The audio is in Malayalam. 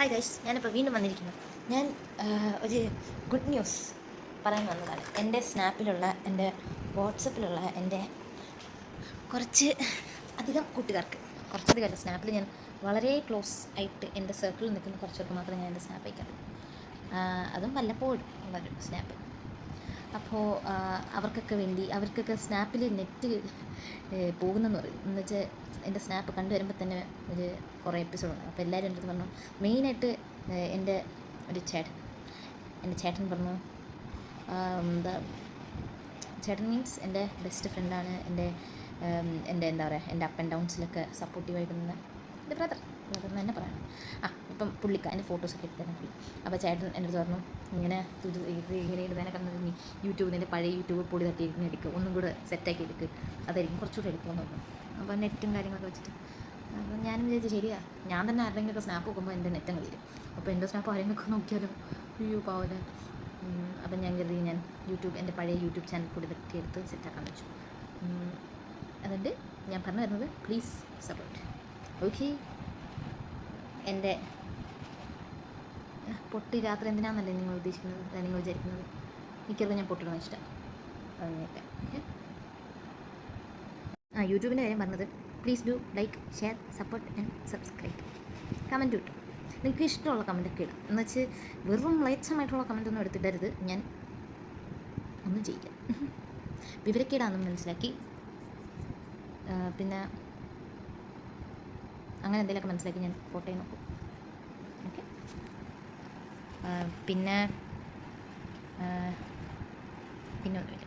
ഹായ് ഗൈസ്, ഞാനിപ്പോൾ വീണ്ടും വന്നിരിക്കുന്നു. ഞാൻ ഒരു ഗുഡ് ന്യൂസ് പറയാൻ വന്നതാണ്. എൻ്റെ സ്നാപ്പിലുള്ള, എൻ്റെ വാട്സപ്പിലുള്ള എൻ്റെ കുറച്ച് അധികം കൂട്ടുകാർക്ക്, കുറച്ചധികമല്ല, സ്നാപ്പിൽ ഞാൻ വളരെ ക്ലോസ് ആയിട്ട് എൻ്റെ സർക്കിളിൽ നിൽക്കുന്ന കുറച്ചവർക്ക് മാത്രമേ ഞാൻ എൻ്റെ സ്നാപ്പ് അയക്കാറുള്ളൂ. അതും വല്ലപ്പോഴും ഉള്ളൊരു സ്നാപ്പ്. അപ്പോൾ അവർക്കൊക്കെ സ്നാപ്പിൽ നെറ്റ് പോകുന്നെന്ന് പറയും. എന്ന് വെച്ചാൽ എൻ്റെ സ്നാപ്പ് കണ്ടുവരുമ്പോൾ തന്നെ ഒരു കുറേ എപ്പിസോഡുണ്ട്. അപ്പോൾ എല്ലാവരും എൻ്റെ അടുത്ത് പറഞ്ഞു, മെയിനായിട്ട് എൻ്റെ ചേട്ടൻ പറഞ്ഞു, എന്താ ചേട്ടൻ മീൻസ് എൻ്റെ ബെസ്റ്റ് ഫ്രണ്ടാണ്, എൻ്റെ എന്താ പറയുക, എൻ്റെ അപ്പ് ആൻഡ് ഡൗൺസിലൊക്കെ സപ്പോർട്ടീവായിട്ട് നിന്ന് എൻ്റെ ബ്രദർ തന്നെ പറയണം. ഇപ്പം എൻ്റെ ഫോട്ടോസൊക്കെ എടുത്ത് തന്നെ പുള്ളി. അപ്പോൾ ചേട്ടൻ എൻ്റെ അടുത്ത് പറഞ്ഞു, ഇങ്ങനെ ഇങ്ങനെ ഇടുന്നതിനെ കണ്ടത് നീ നിൻ്റെ പഴയ യൂട്യൂബ് പൊടി തട്ടിയിരിക്കുന്ന എടുക്കുക, ഒന്നും കൂടെ സെറ്റാക്കി എടുക്കുക, അതായിരിക്കും കുറച്ചുകൂടെ എടുക്കുമെന്ന് പറഞ്ഞു. അപ്പോൾ നെറ്റും കാര്യങ്ങളൊക്കെ വെച്ചിട്ട് അപ്പോൾ ഞാനും വിചാരിച്ചു, ശരിയാ, ഞാൻ തന്നെ ആരുടെയെങ്കിലുമൊക്കെ സ്നാപ്പ് നോക്കുമ്പോൾ എൻ്റെ നെറ്റും കളിയും. അപ്പോൾ എൻ്റെ സ്നാപ്പ് ആരെങ്കിലുമൊക്കെ നോക്കിയാലോ, അയ്യോ പാവല. അപ്പം ഞാൻ കരുതി ഞാൻ എൻ്റെ പഴയ യൂട്യൂബ് ചാനൽ കൂടി തട്ടിയെടുത്ത് സെറ്റാക്കാൻ വെച്ചു. അതുകൊണ്ട് ഞാൻ പറഞ്ഞു വരുന്നത്, പ്ലീസ് സപ്പോർട്ട്. ഓക്കെ, എൻ്റെ പൊട്ടി രാത്രി എന്തിനാണെന്നല്ലേ നിങ്ങൾ ഉദ്ദേശിക്കുന്നത്, അല്ല നിങ്ങൾ വിചാരിക്കുന്നത്. എനിക്കറിയാം ഞാൻ പൊട്ടിടുന്ന ഇഷ്ടം അങ്ങനെയൊക്കെ. യൂട്യൂബിൻ്റെ കാര്യം പറഞ്ഞത്, please do like, share, support and subscribe. Comment കിട്ടും, നിങ്ങൾക്ക് ഇഷ്ടമുള്ള കമൻറ്റൊക്കെ ഇടാം. എന്ന് വെച്ച് വെറും ലൈറ്റ്സമായിട്ടുള്ള കമൻറ്റൊന്നും എടുത്തിടരുത്, ഞാൻ ഒന്നും ചെയ്യില്ല. വിവരക്കേടാണെന്ന് മനസ്സിലാക്കി, പിന്നെ അങ്ങനെ എന്തെങ്കിലുമൊക്കെ മനസ്സിലാക്കി ഞാൻ ഫോട്ടോയിൽ നോക്കും. ഓക്കെ, പിന്നെ ഒന്നുമില്ല.